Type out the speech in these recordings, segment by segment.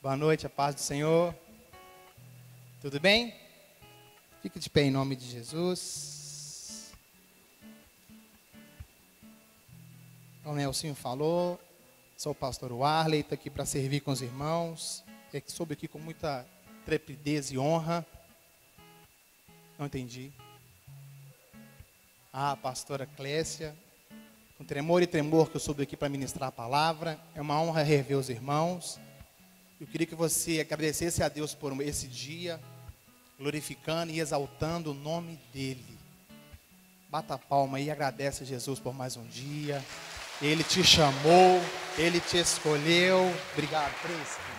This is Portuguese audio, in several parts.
Boa noite, a paz do Senhor. Tudo bem? Fique de pé em nome de Jesus. Como o Nelsinho falou, sou o pastor Warley, estou aqui para servir com os irmãos. Soube aqui com muita trepidez e honra. Não entendi. Pastora Clécia, com tremor e tremor que eu soube aqui para ministrar a palavra. É uma honra rever os irmãos. Eu queria que você agradecesse a Deus por esse dia, glorificando e exaltando o nome dEle. Bata a palma e agradece a Jesus por mais um dia. Ele te chamou, Ele te escolheu. Obrigado, Príncipe.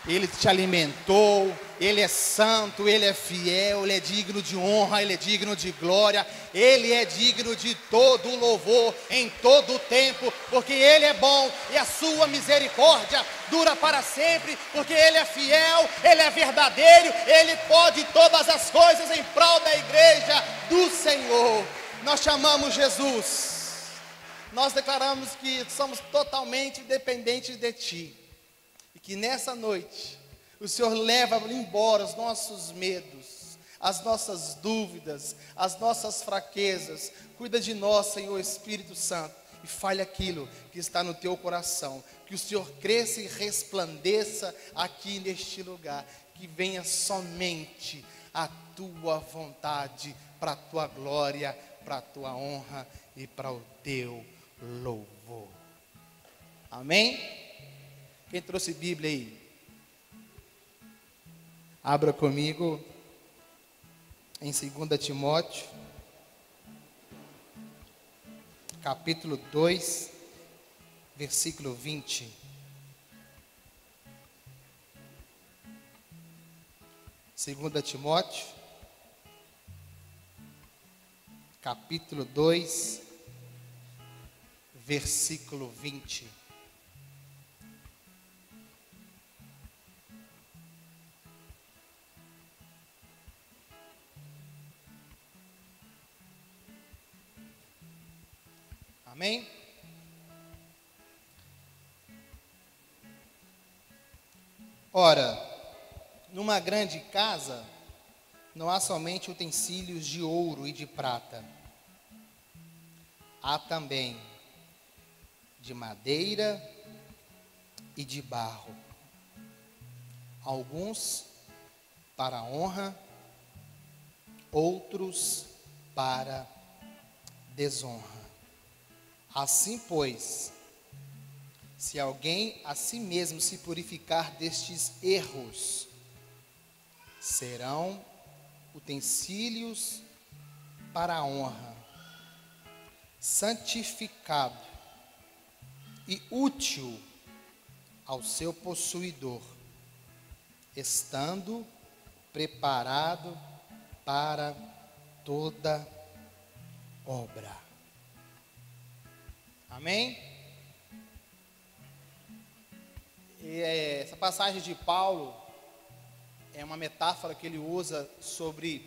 Ele te alimentou, Ele é santo, Ele é fiel, Ele é digno de honra, Ele é digno de glória, Ele é digno de todo louvor, em todo o tempo, porque Ele é bom e a sua misericórdia dura para sempre, porque Ele é fiel, Ele é verdadeiro, Ele pode todas as coisas em prol da igreja do Senhor. Nós chamamos Jesus, nós declaramos que somos totalmente dependentes de Ti. Que nessa noite o Senhor leva embora os nossos medos, as nossas dúvidas, as nossas fraquezas. Cuida de nós, Senhor Espírito Santo, e fale aquilo que está no teu coração. Que o Senhor cresça e resplandeça aqui neste lugar. Que venha somente a tua vontade, para a tua glória, para a tua honra e para o teu louvor. Amém? Quem trouxe Bíblia aí? Abra comigo em 2 Timóteo, capítulo 2, versículo 20. Segunda Timóteo, capítulo 2, versículo 20. Amém? Ora, numa grande casa, não há somente utensílios de ouro e de prata. Há também de madeira e de barro. Alguns para a honra, outros para desonra. Assim, pois, se alguém a si mesmo se purificar destes erros, serão utensílios para a honra, santificado e útil ao seu possuidor, estando preparado para toda obra. Amém? Essa passagem de Paulo é uma metáfora que ele usa sobre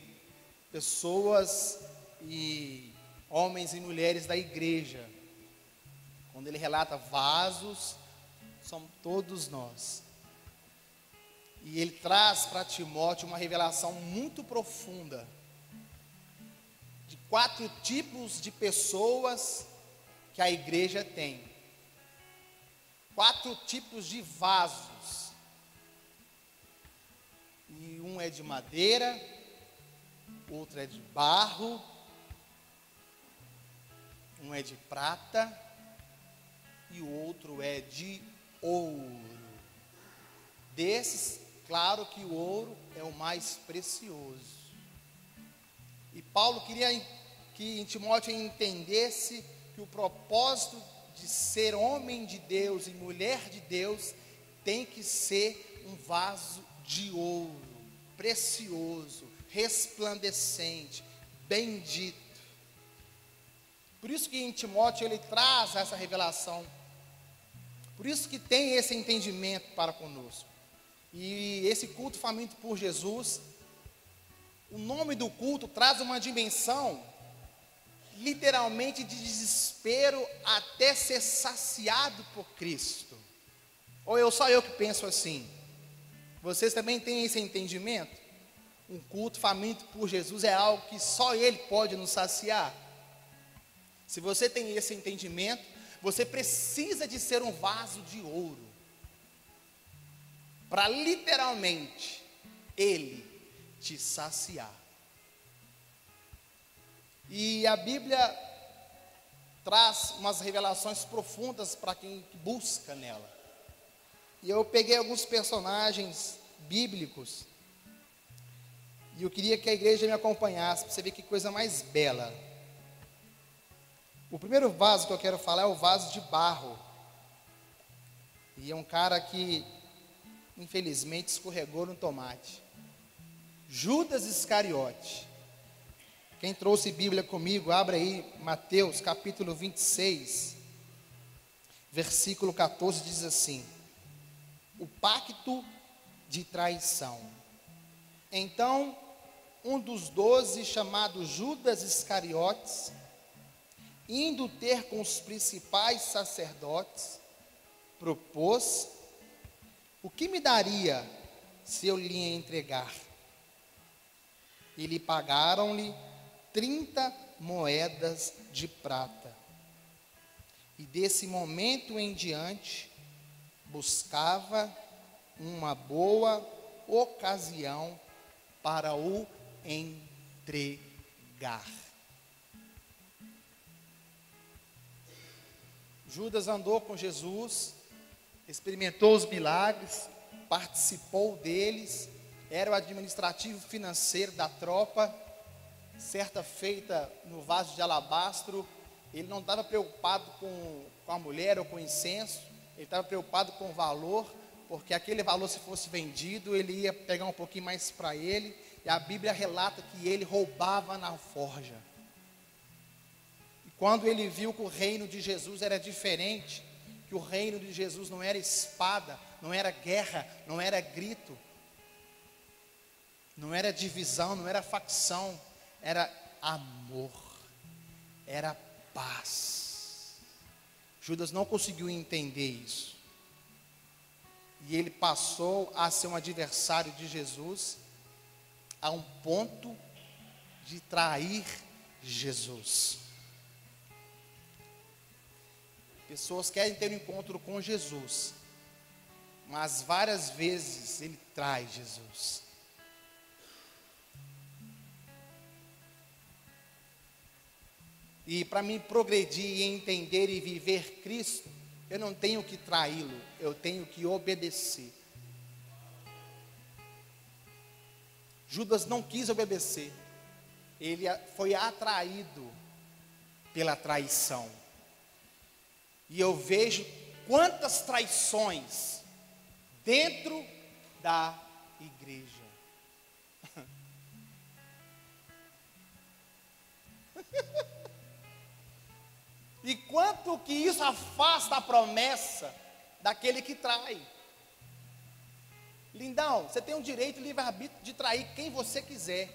pessoas e homens e mulheres da igreja. Quando ele relata vasos, somos todos nós. E ele traz para Timóteo uma revelação muito profunda de 4 tipos de pessoas que a igreja tem. 4 tipos de vasos. E um é de madeira, outro é de barro, um é de prata e o outro é de ouro. Desses, claro que o ouro é o mais precioso. E Paulo queria que Timóteo entendesse que o propósito de ser homem de Deus e mulher de Deus tem que ser um vaso de ouro, precioso, resplandecente, bendito. Por isso que em Timóteo ele traz essa revelação, por isso que tem esse entendimento para conosco. E esse culto faminto por Jesus, o nome do culto traz uma dimensão literalmente de desespero até ser saciado por Cristo. Ou só eu que penso assim? Vocês também têm esse entendimento? Um culto faminto por Jesus é algo que só Ele pode nos saciar. Se você tem esse entendimento, você precisa de ser um vaso de ouro, para literalmente Ele te saciar. E a Bíblia traz umas revelações profundas para quem busca nela. E eu peguei alguns personagens bíblicos, e eu queria que a igreja me acompanhasse, para você ver que coisa mais bela. O primeiro vaso que eu quero falar é o vaso de barro. E é um cara que, infelizmente, escorregou no tomate. Judas Iscariote. Quem trouxe Bíblia comigo, abre aí Mateus capítulo 26, versículo 14, diz assim: o pacto de traição. Então, um dos 12, chamado Judas Iscariotes, indo ter com os principais sacerdotes, propôs: o que me daria se eu lhe entregar? E lhe pagaram-lhe 30 moedas de prata. E desse momento em diante, buscava uma boa ocasião para o entregar. Judas andou com Jesus, experimentou os milagres, participou deles, era o administrativo financeiro da tropa. Certa feita, no vaso de alabastro, ele não estava preocupado com a mulher ou com o incenso, ele estava preocupado com o valor, porque aquele valor, se fosse vendido, ele ia pegar um pouquinho mais para ele, e a Bíblia relata que ele roubava na forja. E quando ele viu que o reino de Jesus era diferente, que o reino de Jesus não era espada, não era guerra, não era grito, não era divisão, não era facção, era amor, era paz. Judas não conseguiu entender isso. E ele passou a ser um adversário de Jesus, a um ponto de trair Jesus. Pessoas querem ter um encontro com Jesus, mas várias vezes ele trai Jesus. E para mim progredir e entender e viver Cristo, eu não tenho que traí-lo, eu tenho que obedecer. Judas não quis obedecer, ele foi atraído pela traição. E eu vejo quantas traições dentro da igreja. E quanto que isso afasta a promessa daquele que trai. Lindão, você tem o direito, livre-arbítrio de trair quem você quiser.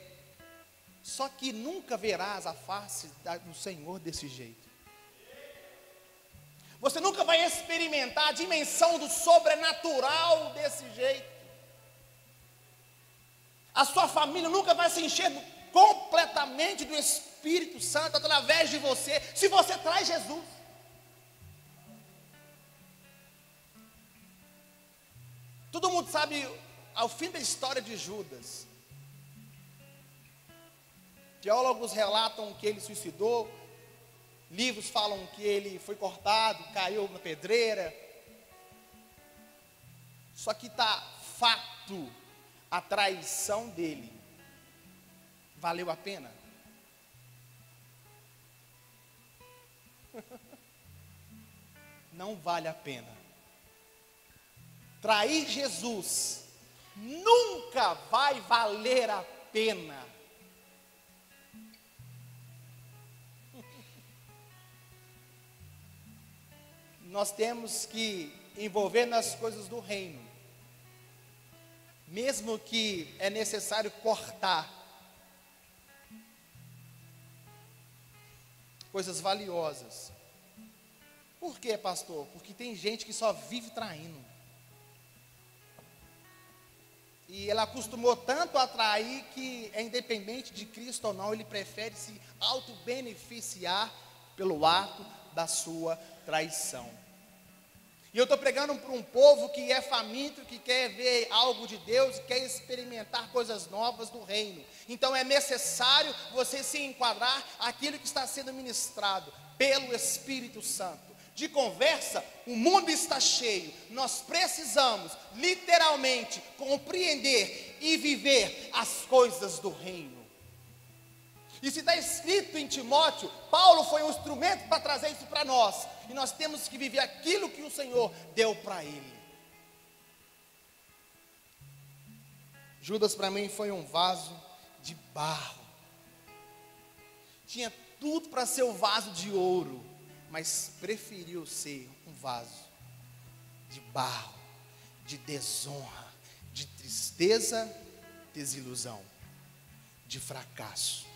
Só que nunca verás a face do Senhor desse jeito. Você nunca vai experimentar a dimensão do sobrenatural desse jeito. A sua família nunca vai se encher completamente do Espírito Santo através de você, se você traz Jesus. Todo mundo sabe ao fim da história de Judas. Teólogos relatam que ele suicidou, livros falam que ele foi cortado, caiu na pedreira. Só que está fato, a traição dele valeu a pena? Não vale a pena. Trair Jesus nunca vai valer a pena. Nós temos que envolver nas coisas do reino, mesmo que é necessário cortar coisas valiosas. Por quê, pastor? Porque tem gente que só vive traindo. E ela acostumou tanto a trair que, independente de Cristo ou não, ele prefere se auto-beneficiar pelo ato da sua traição. E eu estou pregando para um povo que é faminto, que quer ver algo de Deus, quer experimentar coisas novas do reino. Então é necessário você se enquadrar aquilo que está sendo ministrado pelo Espírito Santo. De conversa, o mundo está cheio. Nós precisamos, literalmente, compreender e viver as coisas do reino. E se está escrito em Timóteo, Paulo foi um instrumento para trazer isso para nós. E nós temos que viver aquilo que o Senhor deu para ele. Judas para mim foi um vaso de barro. Tinha tudo para ser um vaso de ouro, mas preferiu ser um vaso de barro, de desonra, de tristeza, desilusão, de fracasso.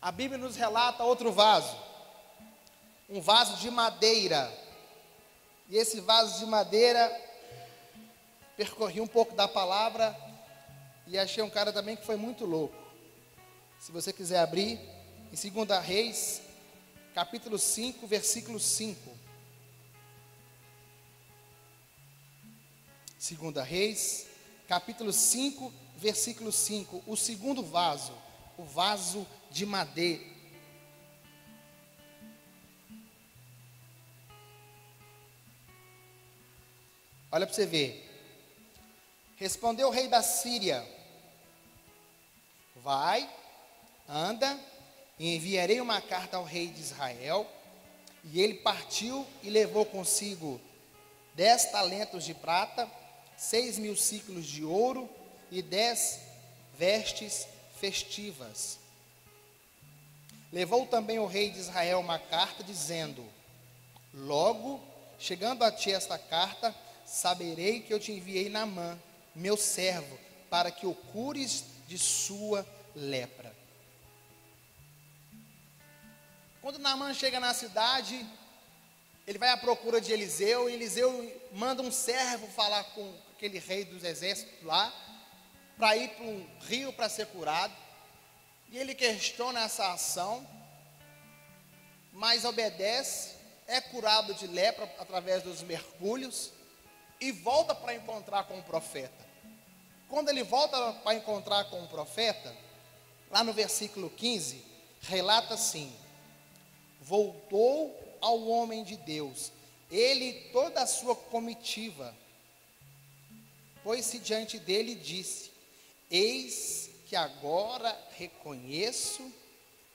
A Bíblia nos relata outro vaso, um vaso de madeira. E esse vaso de madeira, percorri um pouco da palavra e achei um cara também que foi muito louco. Se você quiser abrir, em 2 Reis, capítulo 5, versículo 5. 2 Reis, capítulo 5, versículo 5. O segundo vaso, o vaso de madeira. Olha para você ver. Respondeu o rei da Síria: vai, anda, e enviarei uma carta ao rei de Israel. E ele partiu e levou consigo 10 talentos de prata, 6.000 siclos de ouro e 10 vestes festivas. Levou também o rei de Israel uma carta dizendo: logo, chegando a ti esta carta, saberei que eu te enviei Naamã, meu servo, para que o cures de sua lepra. Quando Naamã chega na cidade, ele vai à procura de Eliseu, e Eliseu manda um servo falar com aquele rei dos exércitos lá, para ir para um rio para ser curado. E ele questiona essa ação, mas obedece, é curado de lepra através dos mergulhos e volta para encontrar com o profeta. Quando ele volta para encontrar com o profeta, lá no versículo 15, relata assim: voltou ao homem de Deus, ele e toda a sua comitiva, pôs-se diante dele e disse: eis que agora reconheço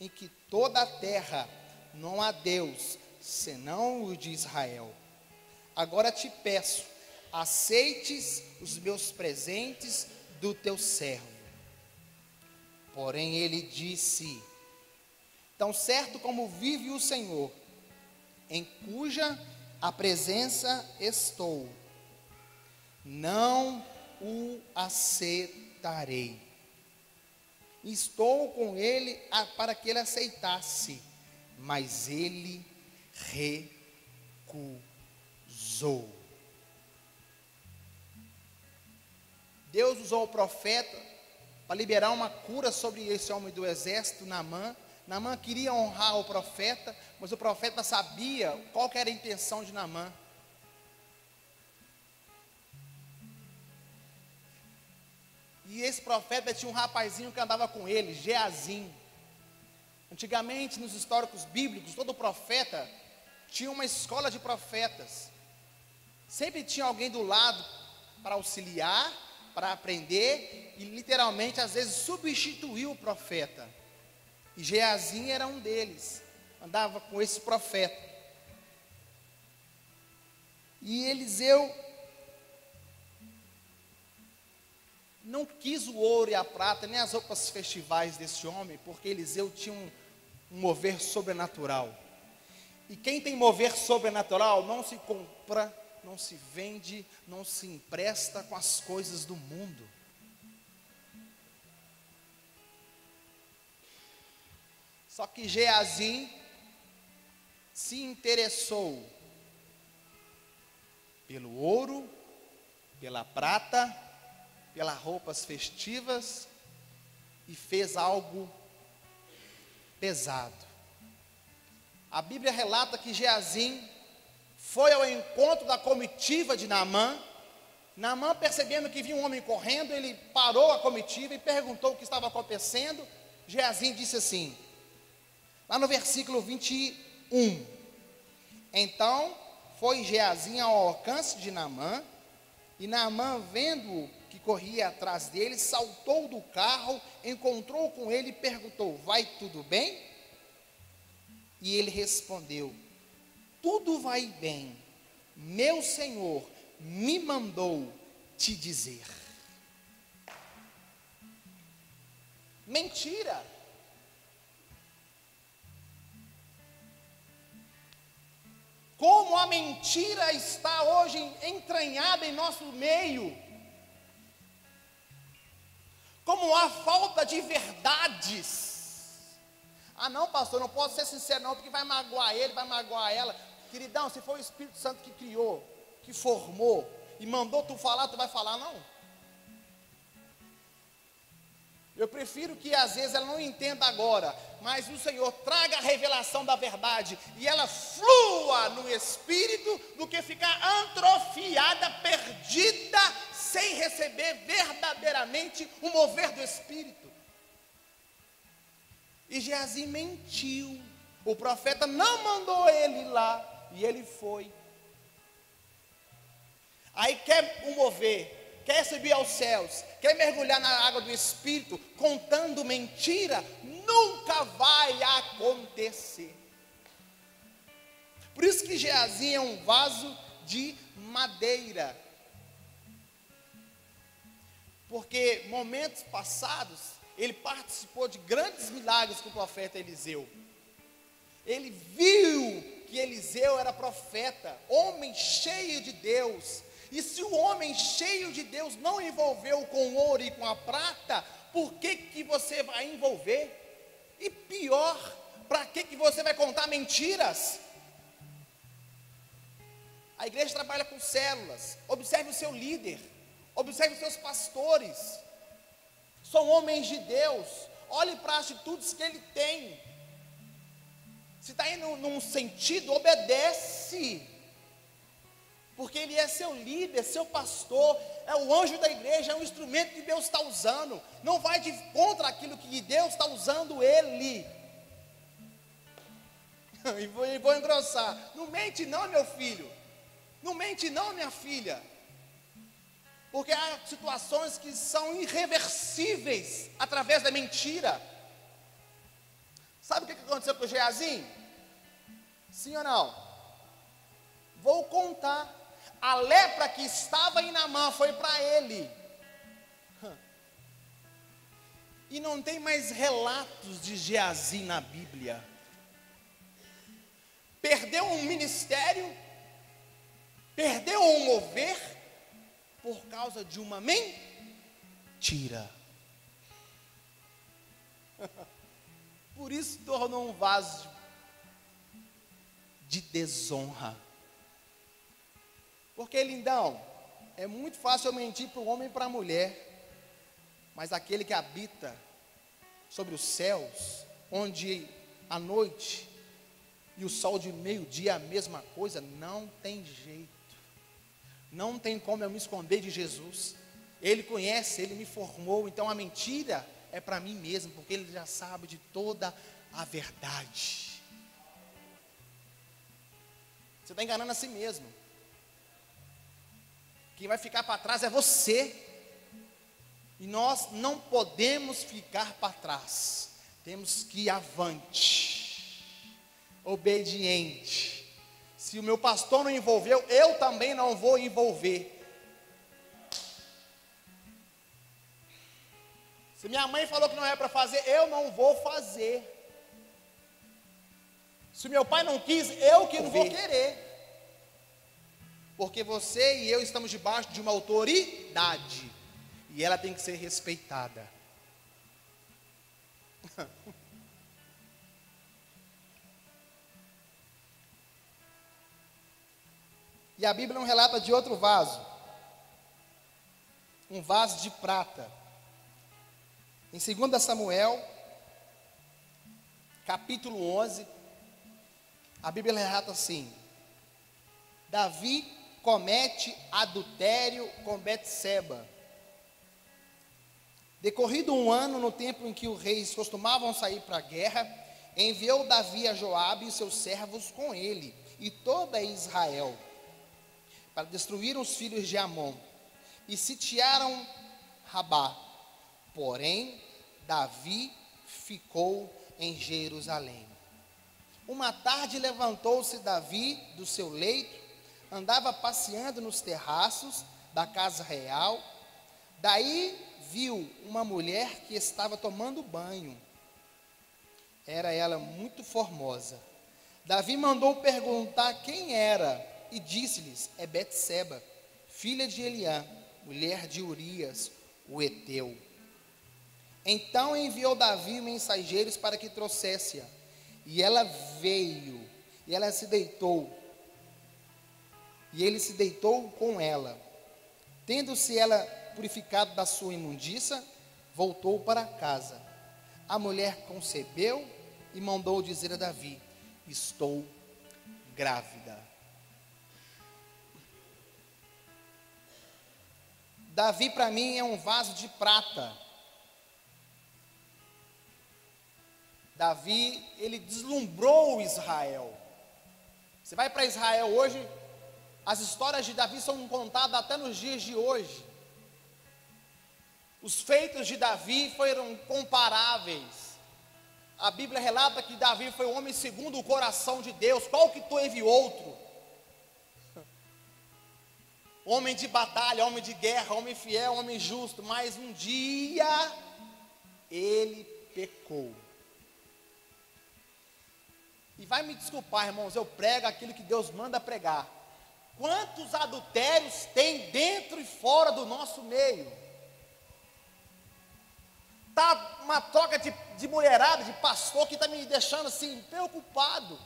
em que toda a terra não há Deus, senão o de Israel. Agora te peço, aceites os meus presentes do teu servo. Porém ele disse: tão certo como vive o Senhor, em cuja a presença estou, não o aceitarei. Estou com ele para que ele aceitasse, mas ele recusou. Deus usou o profeta para liberar uma cura sobre esse homem do exército, Naamã. Naamã queria honrar o profeta, mas o profeta sabia qual que era a intenção de Naamã. E esse profeta tinha um rapazinho que andava com ele, Geazim. Antigamente, nos históricos bíblicos, todo profeta tinha uma escola de profetas. Sempre tinha alguém do lado para auxiliar, para aprender, e literalmente, às vezes, substituir o profeta. E Geazim era um deles, andava com esse profeta. E Eliseu não quis o ouro e a prata, nem as roupas festivais desse homem, porque Eliseu tinha um mover sobrenatural. E quem tem mover sobrenatural não se compra, não se vende, não se empresta com as coisas do mundo. Só que Geazim se interessou pelo ouro pela prata, pelas roupas festivas e fez algo pesado. A Bíblia relata que Geazim foi ao encontro da comitiva de Naamã. Naamã, percebendo que vinha um homem correndo, ele parou a comitiva e perguntou o que estava acontecendo. Geazim disse assim, lá no versículo 21, então foi Geazim ao alcance de Naamã, e Naamã, vendo que corria atrás dele, saltou do carro, encontrou com ele e perguntou, vai tudo bem? E ele respondeu, tudo vai bem, meu Senhor me mandou te dizer. Mentira. Como a mentira está hoje entranhada em nosso meio. Como há falta de verdades. Ah não, pastor, não posso ser sincero não, porque vai magoar ele, vai magoar ela. Queridão, se for o Espírito Santo que criou, que formou, e mandou tu falar, tu vai falar não? Eu prefiro que às vezes ela não entenda agora, mas o Senhor traga a revelação da verdade, e ela flua no Espírito, do que ficar atrofiada, perdida, sem receber verdadeiramente o mover do Espírito. E Geazim mentiu, o profeta não mandou ele lá, e ele foi. Aí quer o mover, quer subir aos céus, quer mergulhar na água do Espírito, contando mentira, nunca vai acontecer. Por isso que Geazim é um vaso de madeira. Porque momentos passados, ele participou de grandes milagres com o profeta Eliseu. Ele viu que Eliseu era profeta, homem cheio de Deus. E se o homem cheio de Deus não envolveu com o ouro e com a prata, por que você vai envolver? E pior, para que você vai contar mentiras? A igreja trabalha com células. Observe o seu líder, observe os seus pastores. São homens de Deus. Olhe para as atitudes que ele tem. Se está indo num sentido, obedece. Porque ele é seu líder, seu pastor, é o anjo da igreja, é um instrumento que Deus está usando. Não vai de contra aquilo que Deus está usando ele. E vou engrossar. Não mente não, meu filho. Não mente não, minha filha. Porque há situações que são irreversíveis através da mentira. Sabe o que aconteceu com o Geazim? Sim ou não? Vou contar. A lepra que estava em Naamã foi para ele. E não tem mais relatos de Geazim na Bíblia. Perdeu um ministério, perdeu um mover, por causa de uma mentira. Por isso tornou um vaso de desonra. Porque, lindão, é muito fácil eu mentir para o homem e para a mulher, mas aquele que habita sobre os céus, onde a noite e o sol de meio-dia é a mesma coisa, não tem jeito, não tem como eu me esconder de Jesus. Ele conhece, ele me formou, então a mentira é para mim mesmo, porque ele já sabe de toda a verdade. Você está enganando a si mesmo. Quem vai ficar para trás é você. E nós não podemos ficar para trás. Temos que ir avante. Obediente. Se o meu pastor não envolveu, eu também não vou envolver. Se minha mãe falou que não é para fazer, eu não vou fazer. Se meu pai não quis, eu que não vou querer. Porque você e eu estamos debaixo de uma autoridade. E ela tem que ser respeitada. E a Bíblia não relata de outro vaso. um vaso de prata. Em 2 Samuel, capítulo 11, a Bíblia relata assim: Davi comete adultério com Betseba. Decorrido um ano, no tempo em que os reis costumavam sair para a guerra, enviou Davi a Joabe e seus servos com ele e toda Israel para destruir os filhos de Amon, e sitiaram Rabá. Porém, Davi ficou em Jerusalém. Uma tarde levantou-se Davi do seu leito, andava passeando nos terraços da casa real. Daí viu uma mulher que estava tomando banho. Era ela muito formosa. Davi mandou perguntar quem era e disse-lhes: é Betseba, filha de Eliã, mulher de Urias, o heteu. Então enviou Davi mensageiros para que trouxesse-a. E ela veio, e ela se deitou. E ele se deitou com ela. Tendo-se ela purificado da sua imundícia, voltou para casa. A mulher concebeu e mandou dizer a Davi: estou grávida. Davi para mim é um vaso de prata. Davi, ele deslumbrou Israel. Você vai para Israel hoje, as histórias de Davi são contadas até nos dias de hoje. Os feitos de Davi foram incomparáveis. A Bíblia relata que Davi foi um homem segundo o coração de Deus. Qual que teve outro? Homem de batalha, homem de guerra, homem fiel, homem justo. Mas um dia ele pecou. E vai me desculpar, irmãos, eu prego aquilo que Deus manda pregar. Quantos adultérios tem dentro e fora do nosso meio? Está uma troca de mulherada, de pastor, que está me deixando assim, preocupado.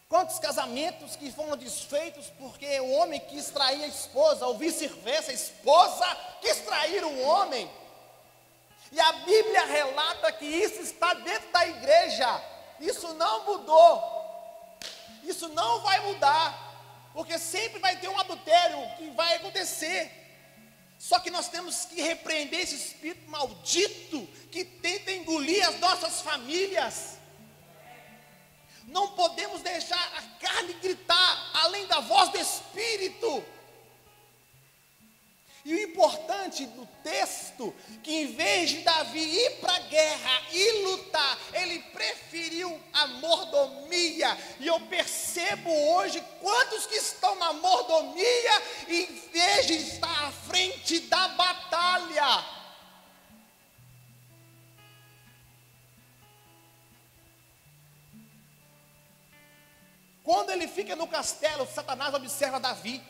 Quantos casamentos que foram desfeitos porque o homem quis trair a esposa, ou vice-versa, a esposa quis trair o homem. E a Bíblia relata que isso está dentro da igreja. Isso não mudou. Isso não vai mudar. Porque sempre vai ter um adultério que vai acontecer. Só que nós temos que repreender esse espírito maldito que tenta engolir as nossas famílias. Não podemos deixar a carne gritar além da voz do Espírito. E o importante do texto, que em vez de Davi ir para a guerra e lutar, ele preferiu a mordomia. E eu percebo hoje quantos que estão na mordomia, em vez de estar à frente da batalha. Quando ele fica no castelo, Satanás observa Davi.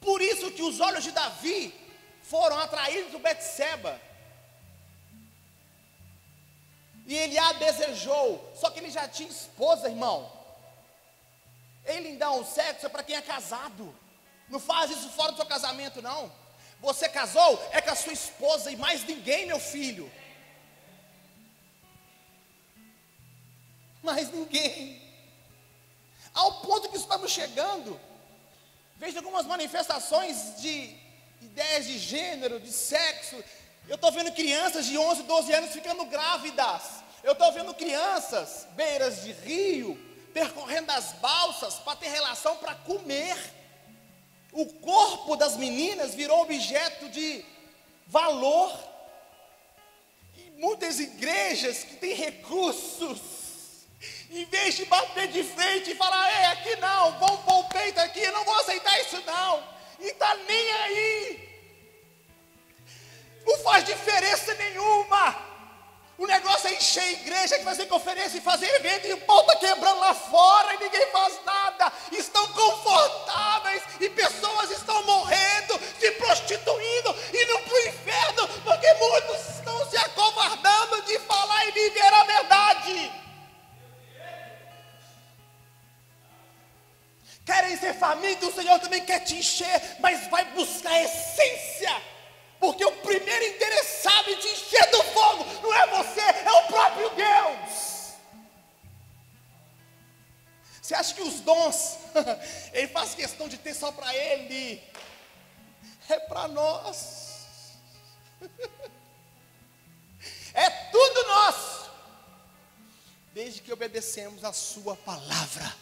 Por isso que os olhos de Davi foram atraídos do Betseba. E ele a desejou. Só que ele já tinha esposa, irmão. Ele então, o sexo é para quem é casado. Não faz isso fora do seu casamento, não. Você casou, é com a sua esposa e mais ninguém, meu filho. Mais ninguém. Ao ponto que estamos chegando, vejo algumas manifestações de ideias de gênero, de sexo. Eu estou vendo crianças de 11, 12 anos ficando grávidas. Eu estou vendo crianças, beiras de rio, percorrendo as balsas para ter relação para comer. O corpo das meninas virou objeto de valor. E muitas igrejas que têm recursos, em vez de bater de frente e falar: é, aqui não, vamos pôr o peito aqui, eu não vou aceitar isso não, e está nem aí, não faz diferença nenhuma. O negócio é encher a igreja, fazer conferência e fazer evento, e o pau está quebrando lá fora e ninguém faz nada. Estão confortáveis e pessoas estão morrendo, se prostituindo, indo para o inferno, porque muitos estão se acovardando de falar e viver a verdade. do Senhor também quer te encher, mas vai buscar a essência, porque o primeiro interessado em te encher do fogo não é você, é o próprio Deus. Você acha que os dons, ele faz questão de ter só para ele? É para nós. É tudo nosso, desde que obedecemos a sua palavra.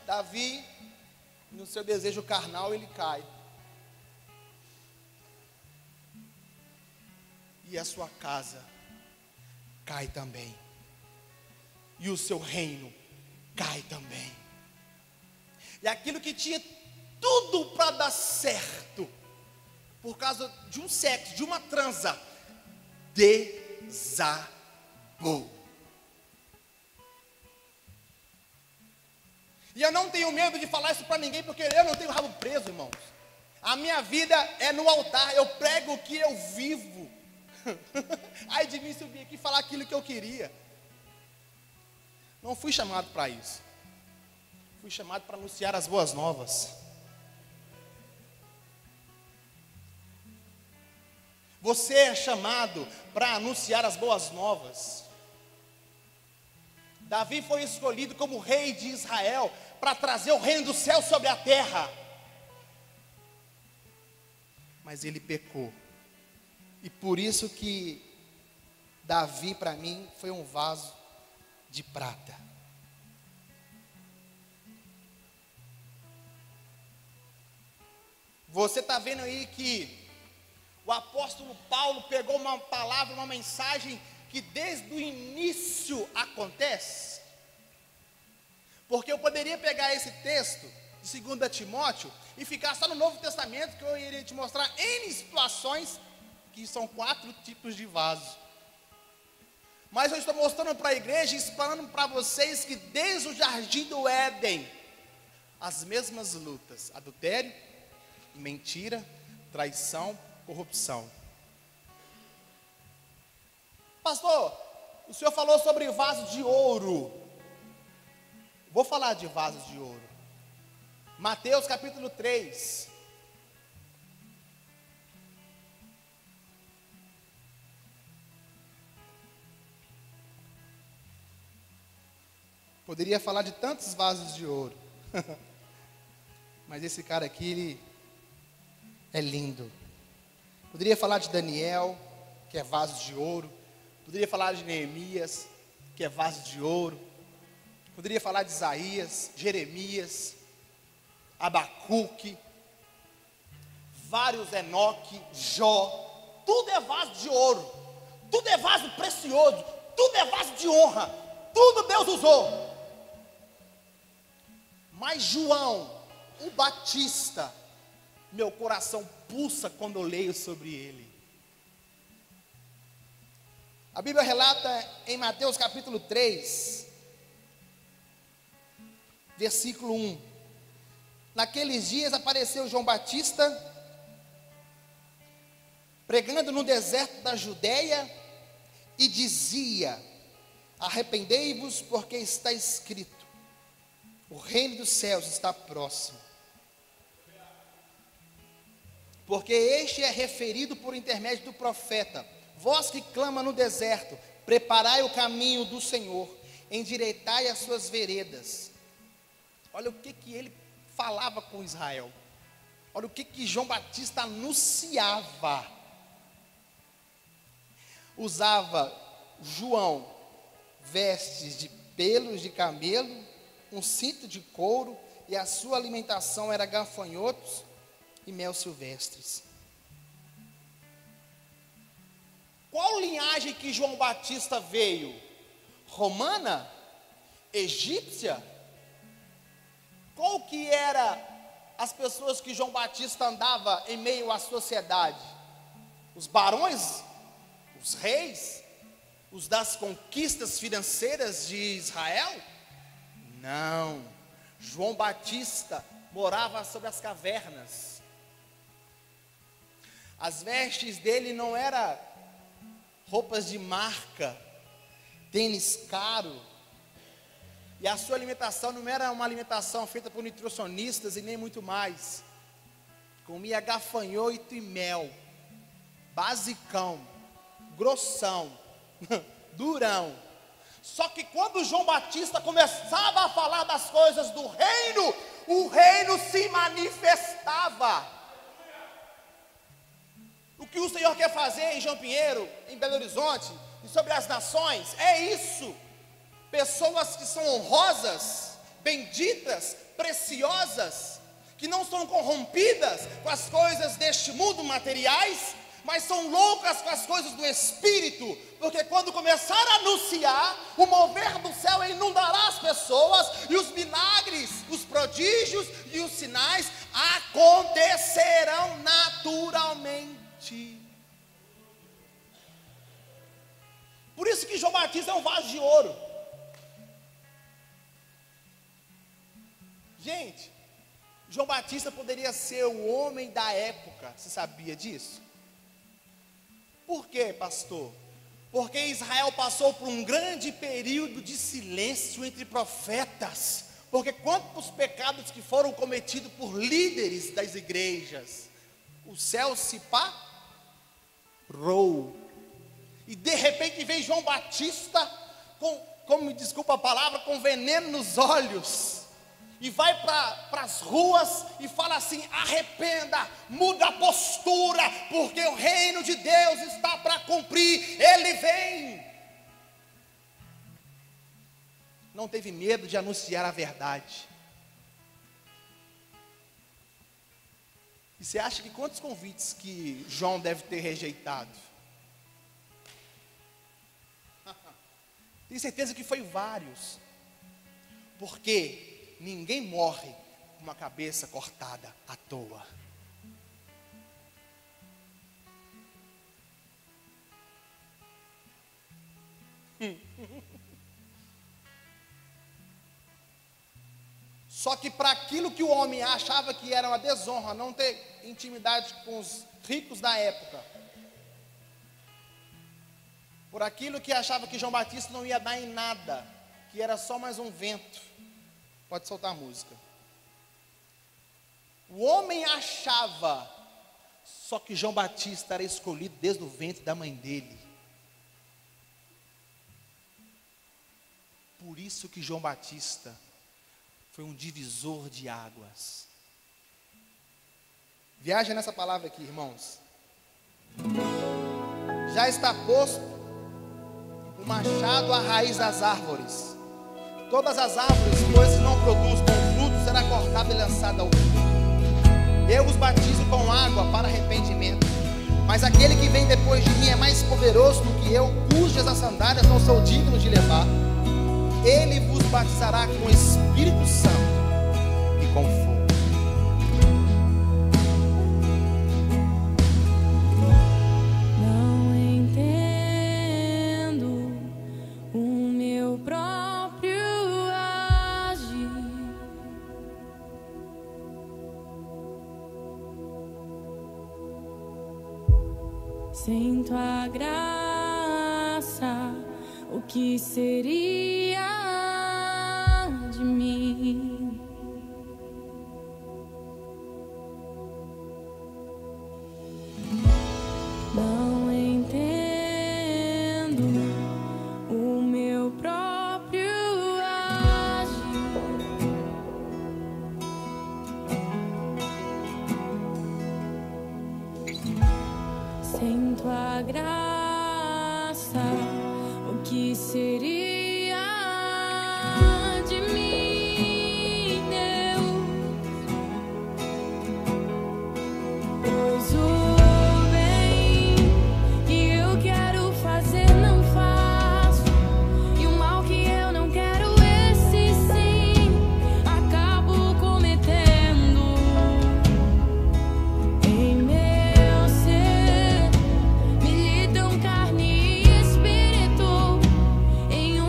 Davi, no seu desejo carnal, ele cai. E a sua casa cai também. E o seu reino cai também. E aquilo que tinha tudo para dar certo, por causa de um sexo, de uma transa, desabou. E eu não tenho medo de falar isso para ninguém, porque eu não tenho rabo preso, irmãos. A minha vida é no altar, eu prego o que eu vivo. Ai de mim se eu vim aqui falar aquilo que eu queria. Não fui chamado para isso. Fui chamado para anunciar as boas novas. Você é chamado para anunciar as boas novas. Davi foi escolhido como rei de Israel para trazer o reino do céu sobre a terra. Mas ele pecou. E por isso que Davi para mim foi um vaso de prata. Você está vendo aí que o apóstolo Paulo pegou uma palavra, uma mensagem que desde o início acontece. Porque eu poderia pegar esse texto de 2 Timóteo e ficar só no Novo Testamento, que eu iria te mostrar N situações, que são 4 tipos de vaso. Mas eu estou mostrando para a igreja, explanando para vocês que desde o jardim do Éden, as mesmas lutas: adultério, mentira, traição, corrupção. Pastor, o senhor falou sobre vasos de ouro. Vou falar de vasos de ouro. Mateus capítulo 3. Poderia falar de tantos vasos de ouro. Mas esse cara aqui, ele é lindo. Poderia falar de Daniel, que é vaso de ouro. Poderia falar de Neemias, que é vaso de ouro. Poderia falar de Isaías, Jeremias, Abacuque, vários Enoque, Jó. Tudo é vaso de ouro. Tudo é vaso precioso. Tudo é vaso de honra. Tudo Deus usou. Mas João, o Batista, meu coração pulsa quando eu leio sobre ele. A Bíblia relata em Mateus capítulo 3, versículo 1. Naqueles dias apareceu João Batista, pregando no deserto da Judeia, e dizia: arrependei-vos, porque está escrito, o reino dos céus está próximo. Porque este é referido por intermédio do profeta: vós que clama no deserto, preparai o caminho do Senhor, endireitai as suas veredas. Olha o que ele falava com Israel. Olha o que João Batista anunciava. Usava João vestes de pelos de camelo, um cinto de couro, e a sua alimentação era gafanhotos e mel silvestres. Qual linhagem que João Batista veio? Romana? Egípcia? Qual que era as pessoas que João Batista andava em meio à sociedade? Os barões? Os reis? Os das conquistas financeiras de Israel? Não. João Batista morava sobre as cavernas. As vestes dele não eram roupas de marca, tênis caro. E a sua alimentação não era uma alimentação feita por nutricionistas e nem muito mais. Comia gafanhoto e mel, basicão, grossão, durão. Só que quando João Batista começava a falar das coisas do reino, o reino se manifestava. O que o Senhor quer fazer em João Pinheiro, em Belo Horizonte, e sobre as nações, é isso. Pessoas que são honrosas, benditas, preciosas, que não são corrompidas com as coisas deste mundo materiais, mas são loucas com as coisas do Espírito, porque quando começar a anunciar, o mover do céu inundará as pessoas, e os milagres, os prodígios e os sinais acontecerão naturalmente. Por isso que João Batista é um vaso de ouro. Gente, João Batista poderia ser o homem da época, você sabia disso? Por quê, pastor? Porque Israel passou por um grande período de silêncio entre profetas. Porque quantos pecados que foram cometidos por líderes das igrejas, o céu se parou. E de repente vem João Batista, como me desculpa a palavra, com veneno nos olhos. E vai para as ruas e fala assim: arrependa, muda a postura, porque o reino de Deus está para cumprir, Ele vem. Não teve medo de anunciar a verdade. E você acha que quantos convites que João deve ter rejeitado? Tenho certeza que foi vários. Porque ninguém morre com uma cabeça cortada à toa. Só que para aquilo que o homem achava que era uma desonra, não ter intimidade com os ricos da época, por aquilo que achava que João Batista não ia dar em nada, que era só mais um vento. Pode soltar a música. O homem achava, só que João Batista era escolhido desde o ventre da mãe dele. Por isso que João Batista foi um divisor de águas. Viaja nessa palavra aqui, irmãos. Já está posto o machado à raiz das árvores. Todas as árvores, pois se não produz bom fruto, será cortada e lançada ao fogo. Eu os batizo com água para arrependimento, mas aquele que vem depois de mim é mais poderoso do que eu, cujas as sandálias não sou digno de levar. Ele vos batizará com o Espírito Santo e com fogo. Sem tua graça, o que seria de mim? Não entendo o meu próprio agir. Sem tua graça, o que seria de mim, Deus? Pois o bem que eu quero fazer não faço, e o mal que eu não quero, esse sim, acabo cometendo. Em meu ser milita carne e espírito, em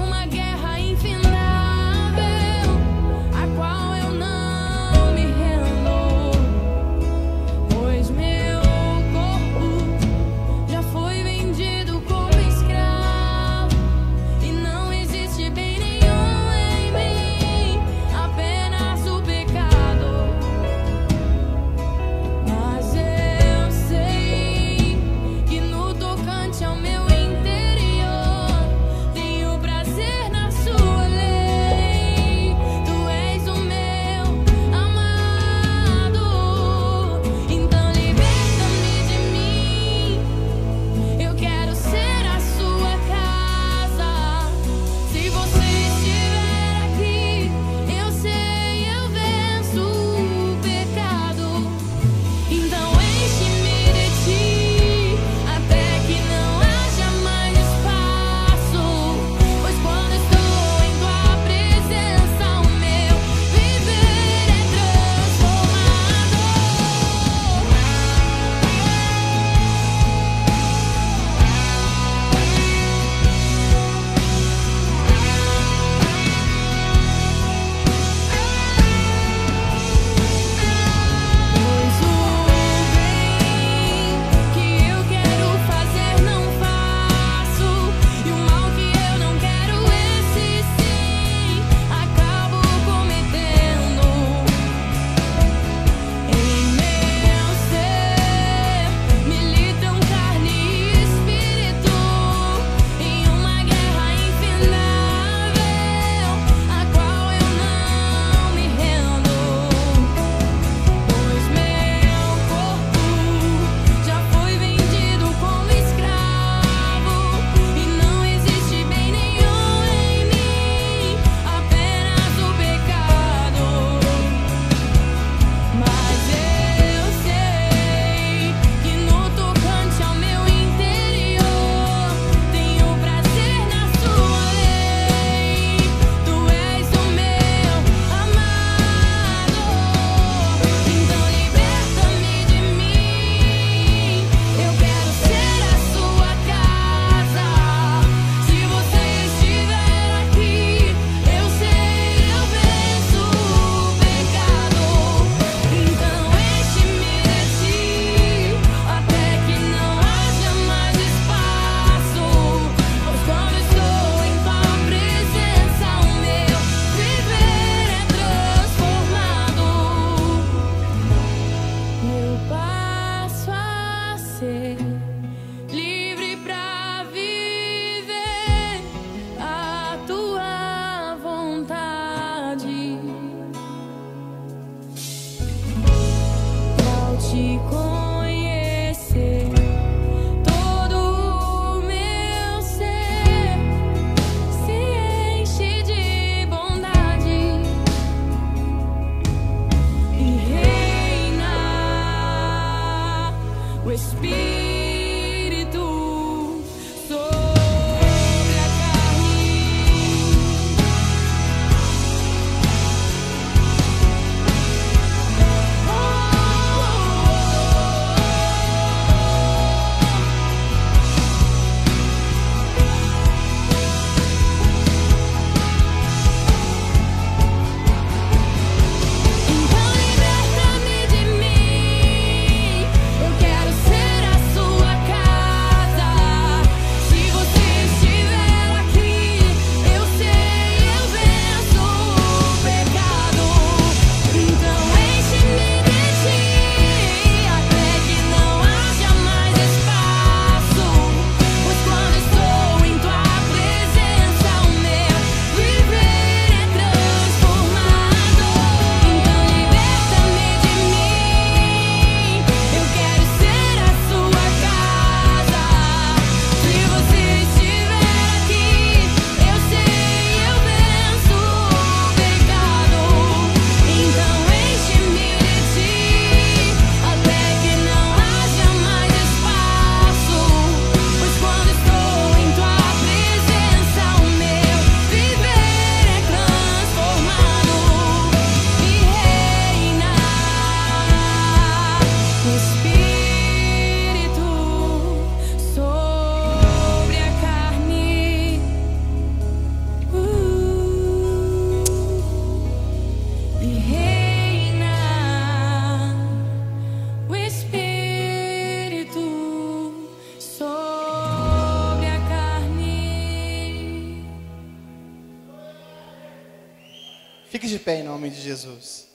Fique de pé em nome de Jesus.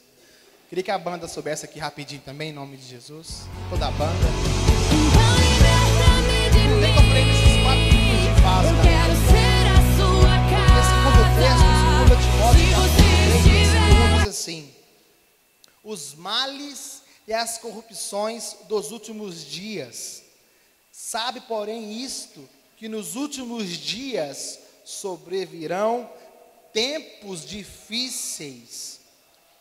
Queria que a banda soubesse aqui rapidinho também, em nome de Jesus. Toda a banda. Então liberta-me de Não mim. tem como ler nesses 4 minutos de fase, Eu né? quero ser a sua Porque segundo o texto, segundo Timóteo, capítulo 3, versículo 1 diz assim: os males e as corrupções dos últimos dias. Sabe, porém, isto, que nos últimos dias sobrevirão tempos difíceis,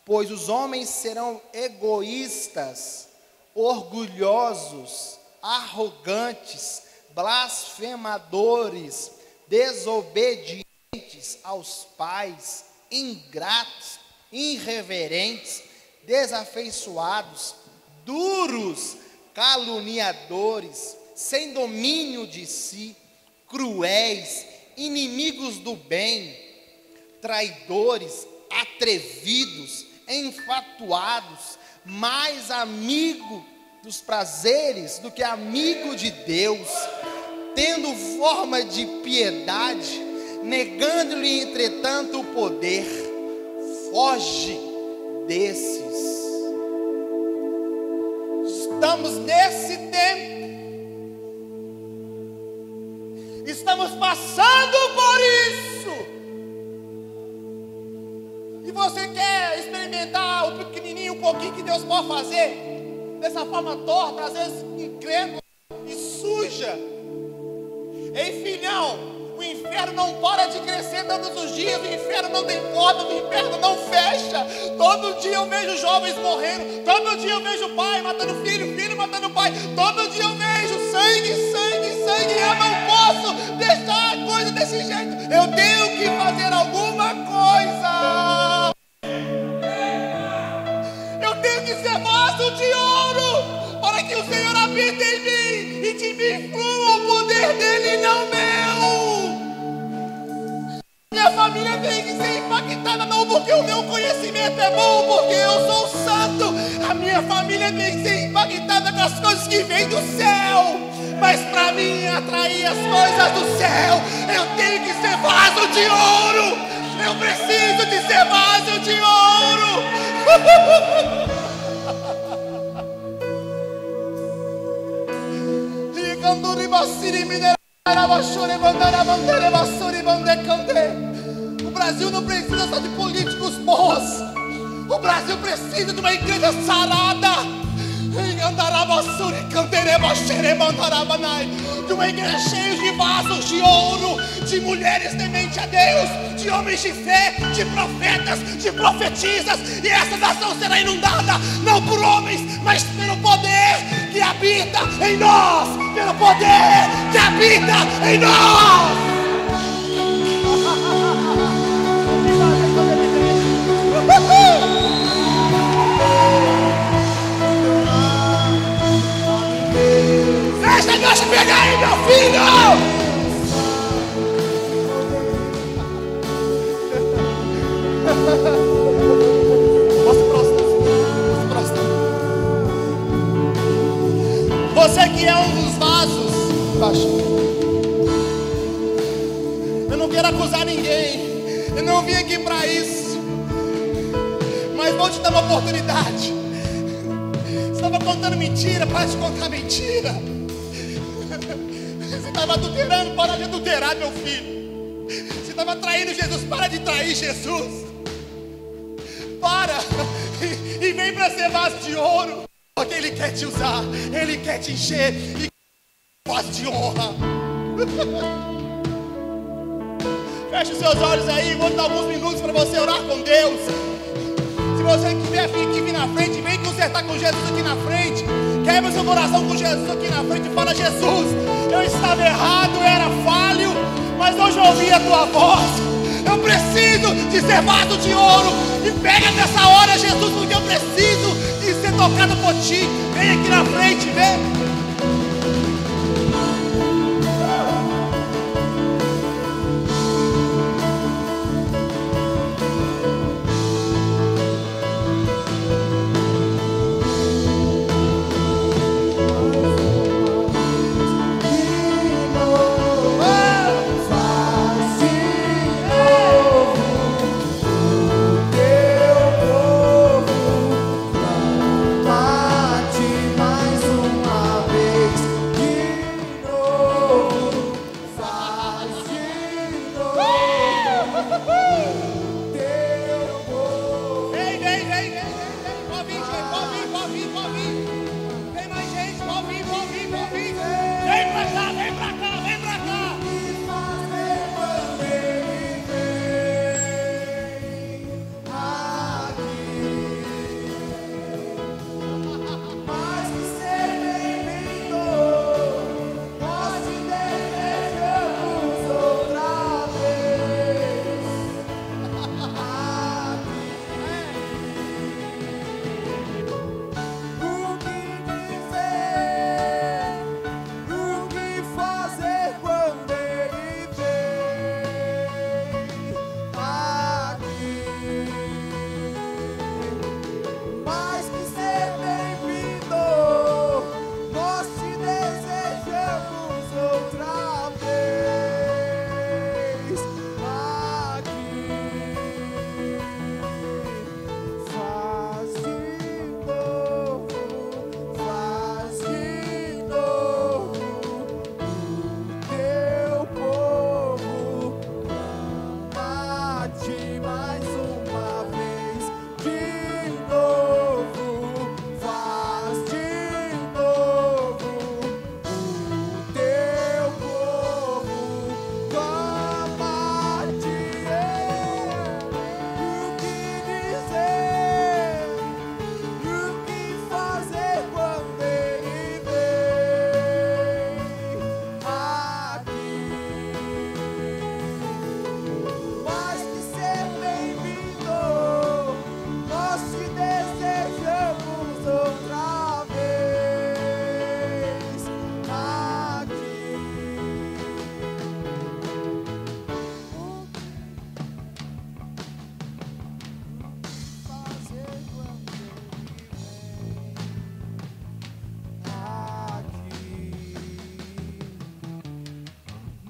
pois os homens serão egoístas, orgulhosos, arrogantes, blasfemadores, desobedientes aos pais, ingratos, irreverentes, desafeiçoados, duros, caluniadores, sem domínio de si, cruéis, inimigos do bem, traidores, atrevidos, enfatuados, mais amigo dos prazeres do que amigo de Deus, tendo forma de piedade, negando-lhe entretanto o poder. Foge desses. Estamos nesse tempo. Estamos passando por isso. E você quer experimentar o pequenininho, um pouquinho que Deus pode fazer? Dessa forma torta, às vezes incrédula e suja. Ei, filhão, o inferno não para de crescer todos os dias. O inferno não tem porta, o inferno não fecha. Todo dia eu vejo jovens morrendo. Todo dia eu vejo pai matando filho, filho matando pai. Todo dia eu vejo sangue, sangue, sangue. Eu não posso deixar a coisa desse jeito. Eu tenho que fazer alguma coisa. Eu tenho que ser vaso de ouro para que o Senhor habite em mim e de mim flua o poder dele, não meu. Minha família tem que ser impactada, não porque o meu conhecimento é bom, porque eu sou santo. A minha família tem que ser impactada com as coisas que vêm do céu. Mas para mim atrair as coisas do céu, eu tenho que ser vaso de ouro. Eu preciso de ser vaso de ouro. O Brasil não precisa só de políticos bons. O Brasil precisa de uma igreja sarada. De uma igreja cheia de vasos de ouro, de mulheres temente a Deus, de homens de fé, de profetas, de profetisas. E essa nação será inundada não por homens, mas pelo poder que habita em nós. Pelo poder que habita em nós. Deixa eu pegar aí, meu filho! Você que é um dos vasos, eu não quero acusar ninguém, eu não vim aqui para isso, mas vou te dar uma oportunidade. Você estava contando mentira, para de contar mentira. Você estava adulterando, para de adulterar, meu filho. Você estava traindo Jesus, para de trair Jesus. Para e vem para ser vaso de ouro, porque Ele quer te usar, Ele quer te encher e vaso de honra. Feche os seus olhos aí, vou dar alguns minutos para você orar com Deus. Se você quiser vir na frente, vem consertar com Jesus aqui na frente. Quebra o seu coração com Jesus aqui na frente e fala: Jesus, eu estava errado, eu era falho, mas hoje eu ouvi a tua voz. Eu preciso de ser vaso de ouro. E pega nessa hora, Jesus, porque eu preciso de ser tocado por ti. Vem aqui na frente, vem.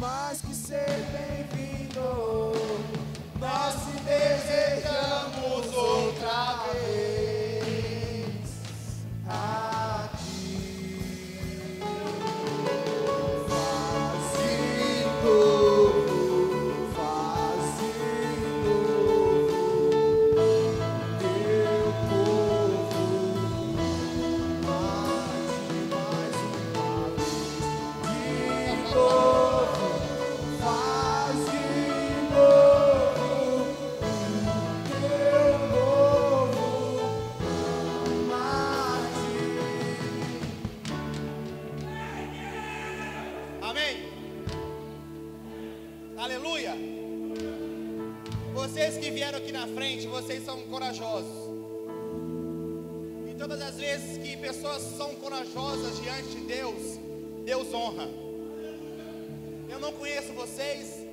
mais que ser bem-vindo. Nós te desejamos outra vez aqui. Faze novo, faze novo teu povo. Mais uma vez de novo, faze novo teu povo. Amém? Aleluia! Vocês que vieram aqui na frente, vocês são corajosos. E todas as vezes que pessoas são corajosas diante de Deus, Deus honra. Eu não conheço vocês,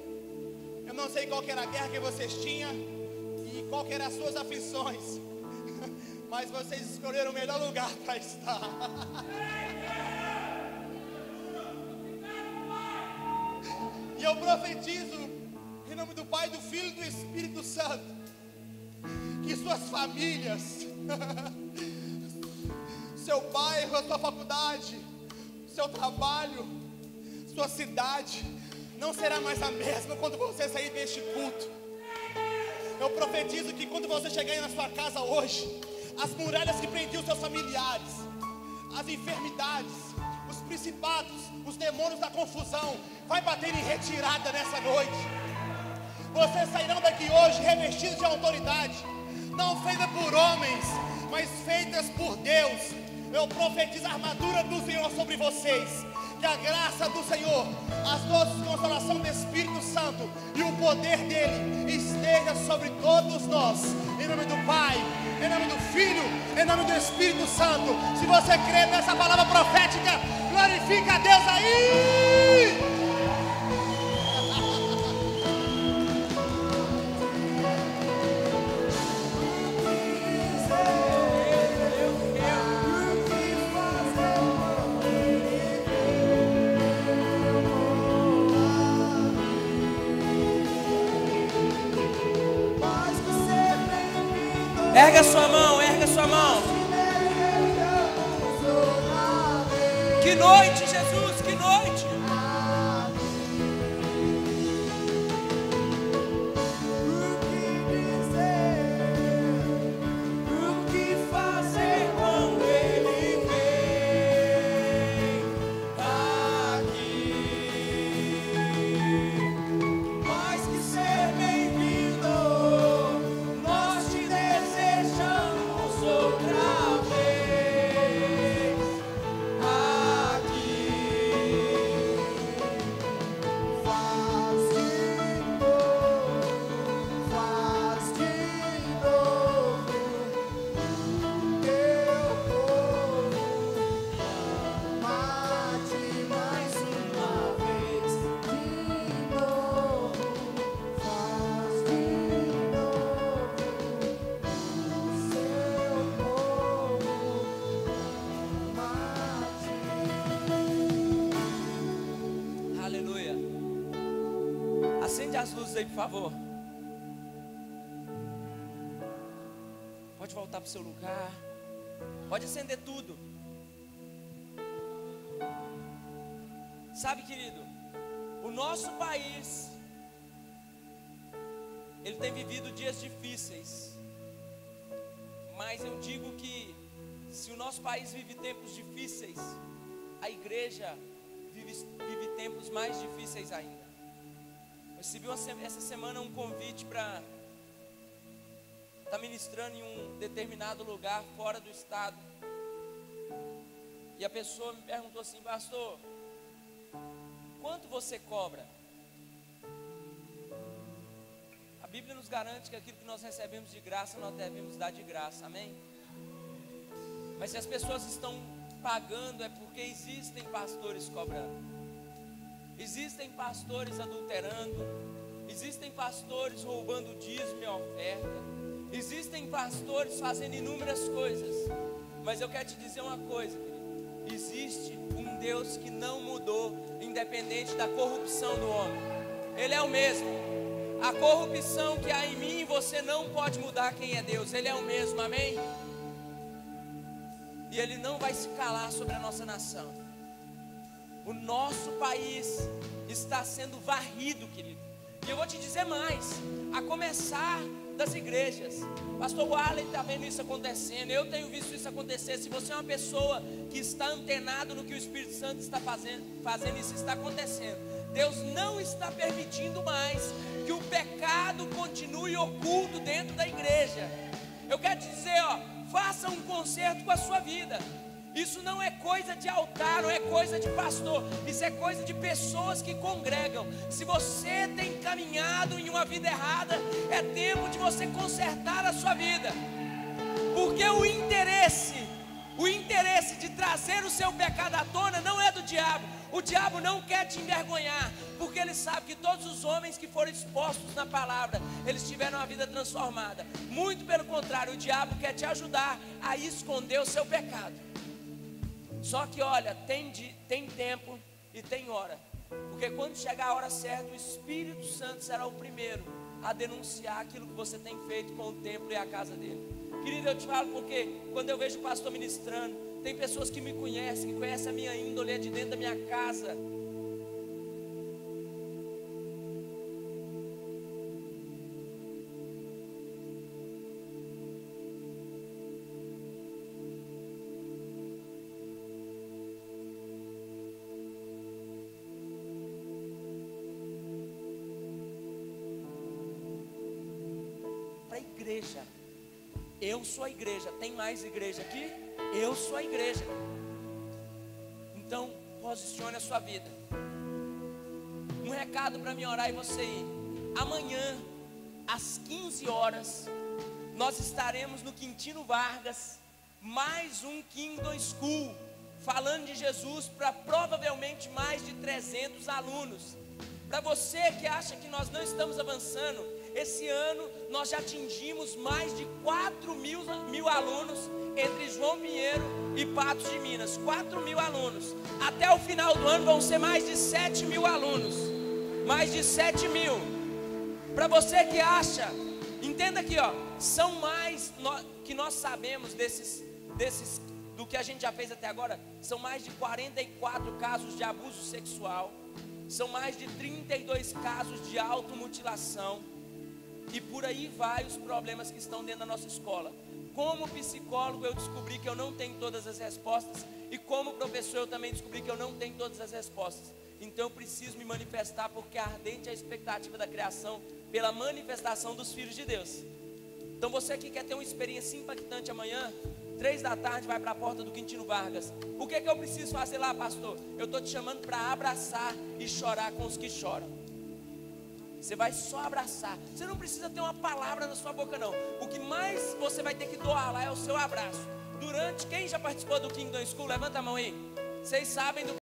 eu não sei qual que era a guerra que vocês tinham e qual que eram as suas aflições, mas vocês escolheram o melhor lugar para estar. E eu profetizo, em nome do Pai, do Filho e do Espírito Santo, que suas famílias, seu bairro, a sua faculdade, seu trabalho, sua cidade, não será mais a mesma quando você sair deste culto. Eu profetizo que quando você chegar aí na sua casa hoje, as muralhas que prendiam seus familiares, as enfermidades, os principados, os demônios da confusão, vai bater em retirada nessa noite. Vocês sairão daqui hoje revestidos de autoridade, não feitas por homens, mas feitas por Deus. Eu profetizo a armadura do Senhor sobre vocês, que a graça do Senhor, as doces consolação do Espírito Santo e o poder dele esteja sobre todos nós, em nome do Pai, em nome do Filho, em nome do Espírito Santo. Se você crê nessa palavra profética, glorifica a Deus aí! Erga sua mão, erga sua mão. Que noite, Jesus, que noite. O que fazer quando ele vem aqui? Mais que ser bem-vindo, nós te desejamos outra vez aqui. Faz de novo teu povo. Mate mais uma vez de novo. Faz de novo seu povo. Mate. Aleluia. Acende as luzes aí, por favor. Pode voltar para o seu lugar. Pode acender tudo. Sabe, querido, o nosso país, ele tem vivido dias difíceis. Mas eu digo que se o nosso país vive tempos difíceis, a igreja vive tempos mais difíceis ainda. Eu recebi essa semana um convite para estar ministrando em um determinado lugar fora do estado. E a pessoa me perguntou assim: pastor, quanto você cobra? A Bíblia nos garante que aquilo que nós recebemos de graça, nós devemos dar de graça, amém? Mas se as pessoas estão pagando, é porque existem pastores cobrando. Existem pastores adulterando, existem pastores roubando dízimo e oferta, existem pastores fazendo inúmeras coisas. Mas eu quero te dizer uma coisa, querido: existe um Deus que não mudou, independente da corrupção do homem. Ele é o mesmo. A corrupção que há em mim, você não pode mudar quem é Deus. Ele é o mesmo, amém? E Ele não vai se calar sobre a nossa nação. O nosso país está sendo varrido, querido. E eu vou te dizer mais, a começar das igrejas. Pastor Warley está vendo isso acontecendo, eu tenho visto isso acontecer. Se você é uma pessoa que está antenado no que o Espírito Santo está fazendo, isso está acontecendo. Deus não está permitindo mais que o pecado continue oculto dentro da igreja. Eu quero te dizer, faça um concerto com a sua vida. Isso não é coisa de altar, não é coisa de pastor. Isso é coisa de pessoas que congregam. Se você tem caminhado em uma vida errada, é tempo de você consertar a sua vida. Porque o interesse de trazer o seu pecado à tona não é do diabo. O diabo não quer te envergonhar, porque ele sabe que todos os homens que foram expostos na palavra, eles tiveram uma vida transformada. Muito pelo contrário, o diabo quer te ajudar a esconder o seu pecado. Só que olha, tem tempo e tem hora. Porque quando chegar a hora certa, o Espírito Santo será o primeiro a denunciar aquilo que você tem feito com o templo e a casa dele. Querido, eu te falo porque quando eu vejo o pastor ministrando, tem pessoas que me conhecem, que conhecem a minha índole de dentro da minha casa. Igreja, eu sou a igreja. Tem mais igreja aqui? Eu sou a igreja. Então, posicione a sua vida. Um recado para mim orar e você ir. Amanhã, às 15 horas, nós estaremos no Quintino Vargas, mais um Kingdom School, falando de Jesus para provavelmente mais de 300 alunos. Para você que acha que nós não estamos avançando, esse ano nós já atingimos mais de 4 mil alunos entre João Pinheiro e Patos de Minas. 4 mil alunos. Até o final do ano vão ser mais de 7 mil alunos. Mais de 7 mil. Para você que acha, entenda aqui, são mais que nós sabemos desses do que a gente já fez até agora. São mais de 44 casos de abuso sexual. São mais de 32 casos de automutilação. E por aí vai os problemas que estão dentro da nossa escola. Como psicólogo eu descobri que eu não tenho todas as respostas. E como professor eu também descobri que eu não tenho todas as respostas. Então eu preciso me manifestar, porque ardente é a expectativa da criação pela manifestação dos filhos de Deus. Então você que quer ter uma experiência impactante amanhã, 3 da tarde vai para a porta do Quintino Vargas. O que eu preciso fazer lá, pastor? Eu estou te chamando para abraçar e chorar com os que choram. Você vai só abraçar. Você não precisa ter uma palavra na sua boca, não. O que mais você vai ter que doar lá é o seu abraço. Quem já participou do Kingdom School? Levanta a mão aí. Vocês sabem do